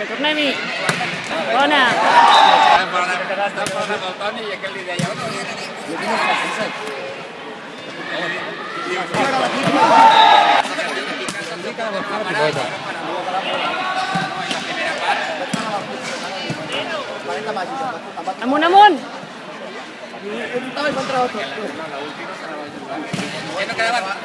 Tornem-hi. Bona. Estava parlant amb el Toni i aquell li deia jo tinc els passos, Amunt, amunt. ja no quedava.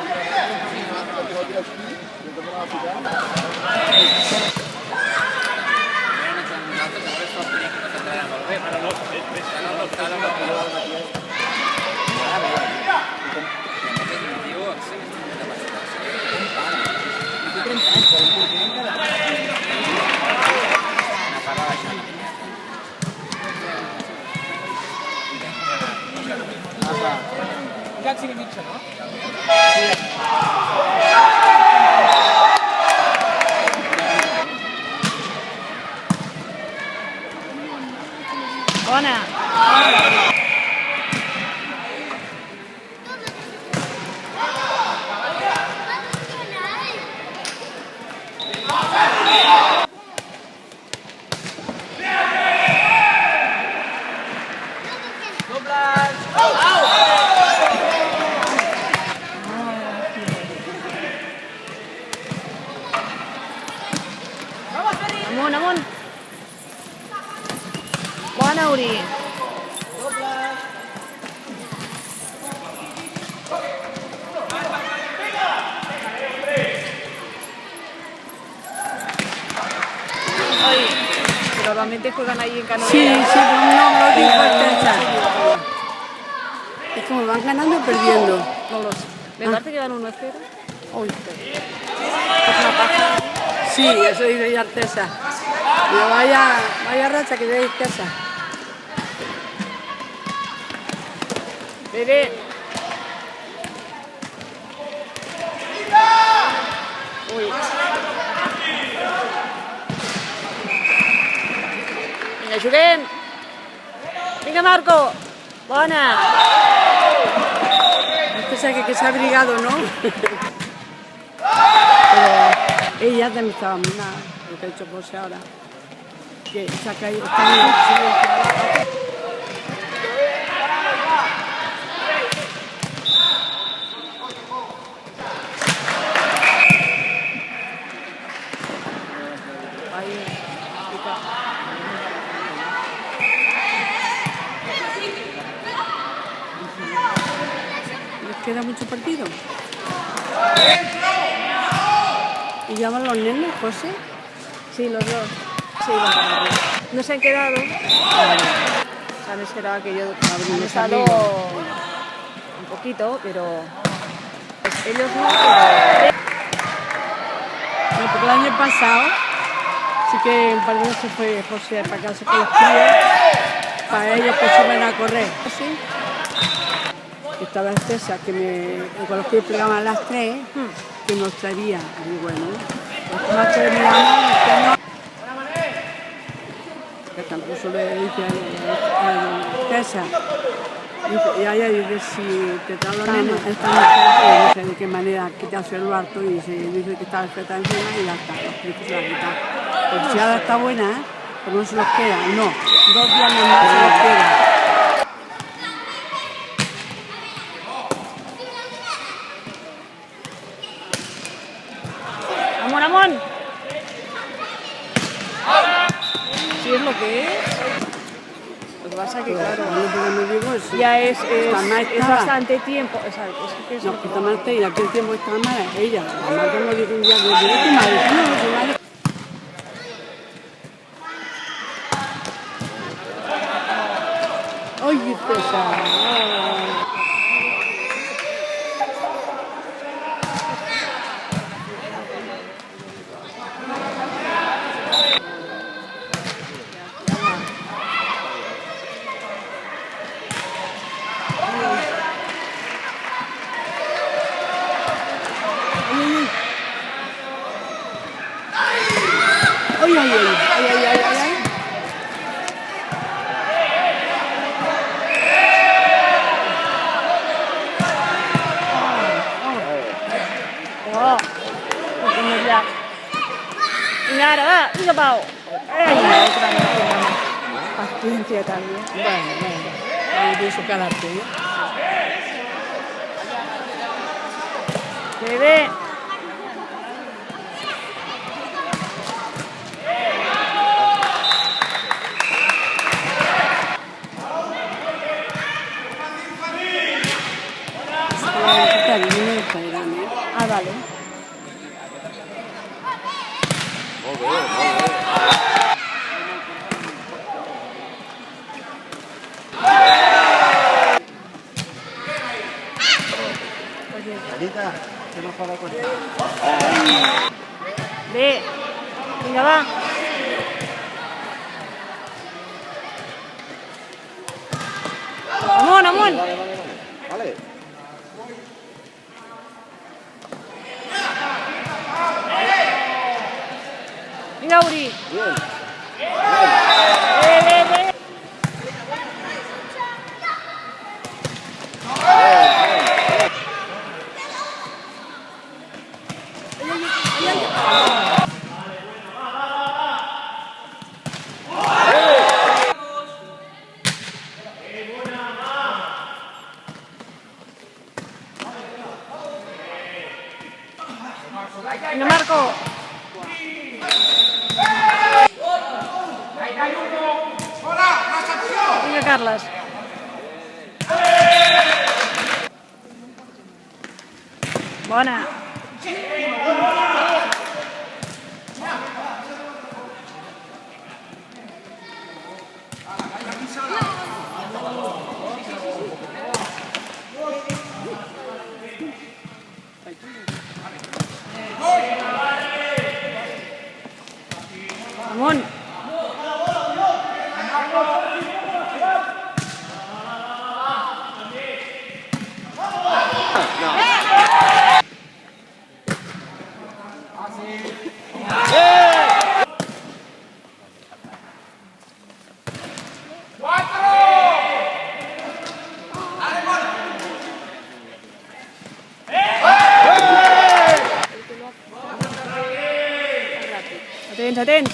Encara sigui mitja, no? Bona. Amunt, amunt. Bona, Uri. Ay, pero normalmente juegan ahí en Canoa. Sí, pero no lo digo es como van ganando o perdiendo. No lo sé. Me parece que van 1-0. Uy. Es una paja. Sí, eso dice ya Artesa. Pero vaya racha que lleva Artesa. Bebé. Uy. Vinga, juguem. Vinga, Marco. Bona. Artesa que se ha abrigado, ¿no? Pero ella también estaba muy mal, lo que ha hecho José ahora. Que se ha caído. ¿Les queda mucho partido? ¿Y llaman los nenes, José? Sí, los dos. Sí, van para arriba. No se han quedado. Se han esperado que yo he estado un poquito, pero pues ellos no. Pero... Bueno, porque el año pasado sí que un par de veces fue José para casa con los críos, para ellos pues se van a correr. ¿Sí? Estaba César, que con los críos pegaban a las 3, que nos traería. Y bueno, los más terminamos, que no. Que tampoco le dice a César. Y ella dice, si te traen los nenes, no sé de qué manera quitarse el harto y se dice que está perfecta encima y ya está, los críos se la quitan. Pues si ahora está buena, pues no se los queda, no, 2 días más se los queda. ¡Amón, amón! Sí, es lo que es. Lo que pasa es que, claro, ya es bastante tiempo. O sea, es no, esta madre y aquel tiempo está mala, ella. La madre no dijo un día, yo digo tu madre, no, tu madre. Oye, César. Ay, ay, ay, ay, ay, ay, ay. Oh, ya. Venga, ahora va, venga, Pau. Otra vez. Paciencia también. Bueno, ahí tiene su carácter, ¿eh? Bebé. Está bien, no me está grande, ¿eh? Ah, vale. Anita, que no juega con Ve. Venga, va. Amón, Amón. Vale. Venga, Uri. Bien. Ve. Venga, Marco. Venga, Carlas. Bona. Amón. Atents, atents.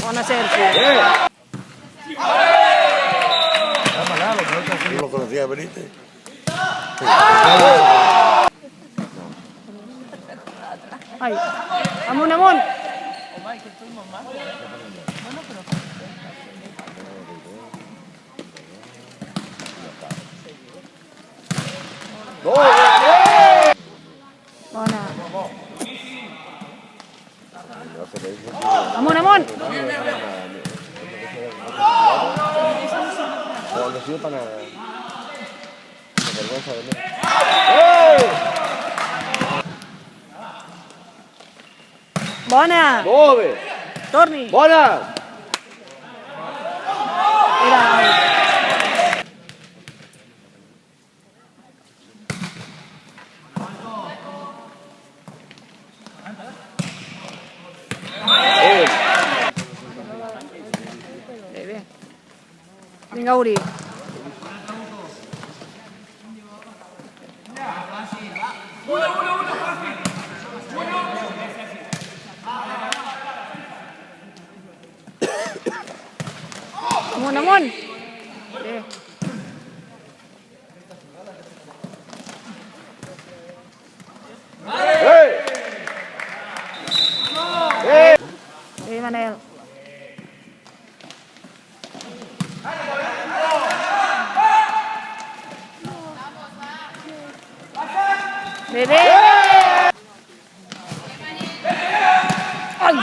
Bona, Sergi. ¿Tú lo conocías, Benítez? Ai. Amunt, amunt. Bona. Amunt, amunt. Cuando sido para vergüenza de mí. Bona. ¡Move! Torni. ¡Bona! Era out. Bé. Vinga, Uri. Amunt, amunt. Bé. Bé, Manel. Bé, bé. Ai!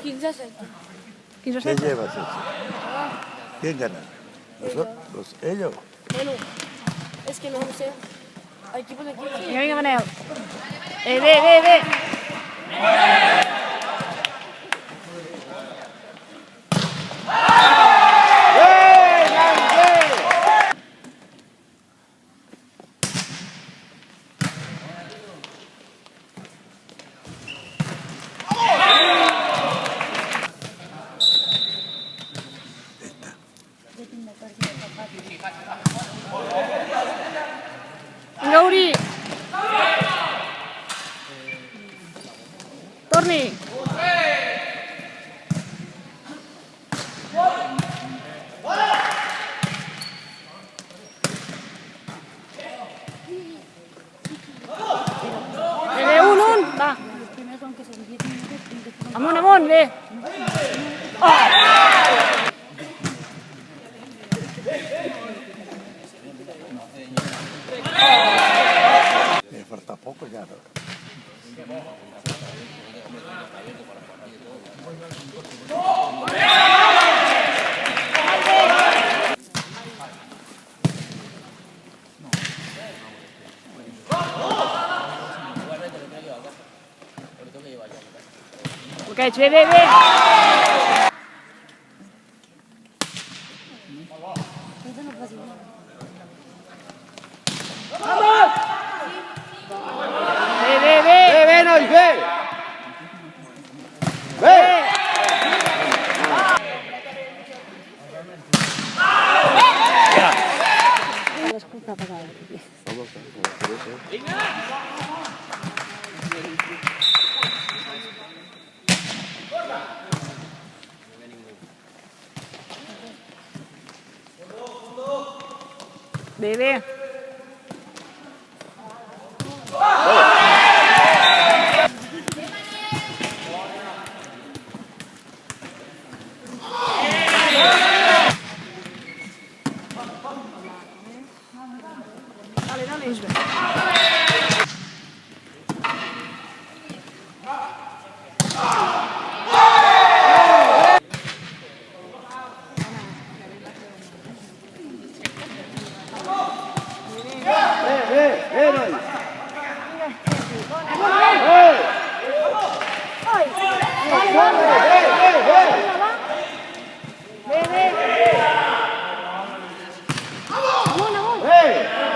15-7. 15 o ¿Quién 7. lleva eso? ¿Quién gana? ¿Ellos? Bueno, es que no sé. Hay que poner 15. Venga, venga, Manel. Ve. Vinga, Uri. Torni. Ve, un, va. Amunt, ve. Me falta poco ya, ¿no? Ok, ve. Ve. ¡Ve, Nois, ve! ¡Ve! Ve. Dale, Isbel. ¡Ve, Nois!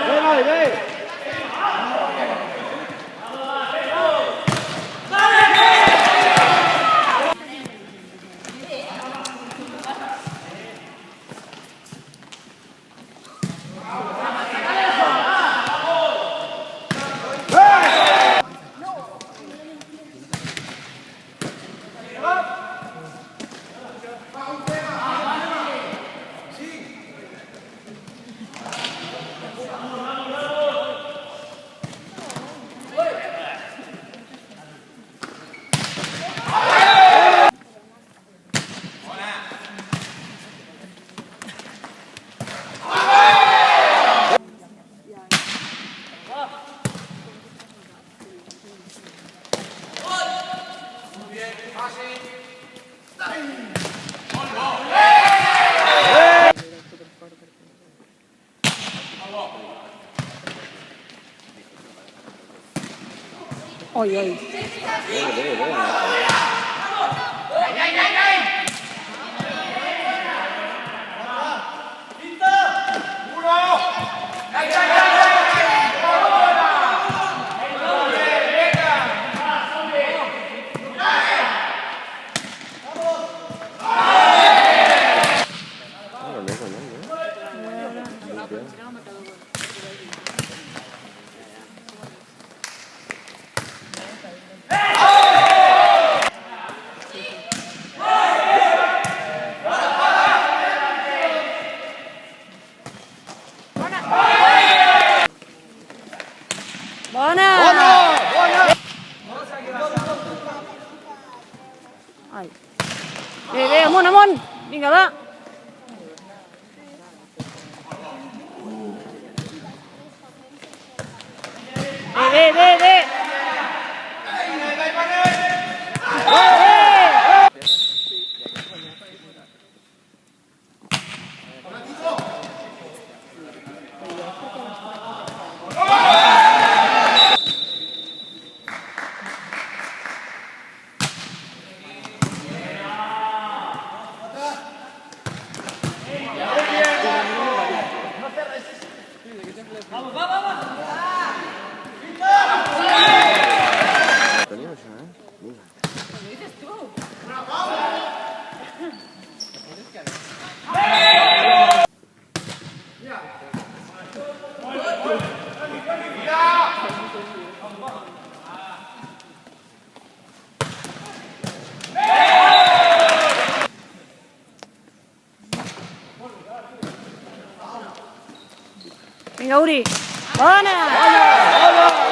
¡Ve, Nois, ve! Oi. Bona! Ai. Bé, amunt! Vinga, va! Bé! Vinga, Uri. Bona!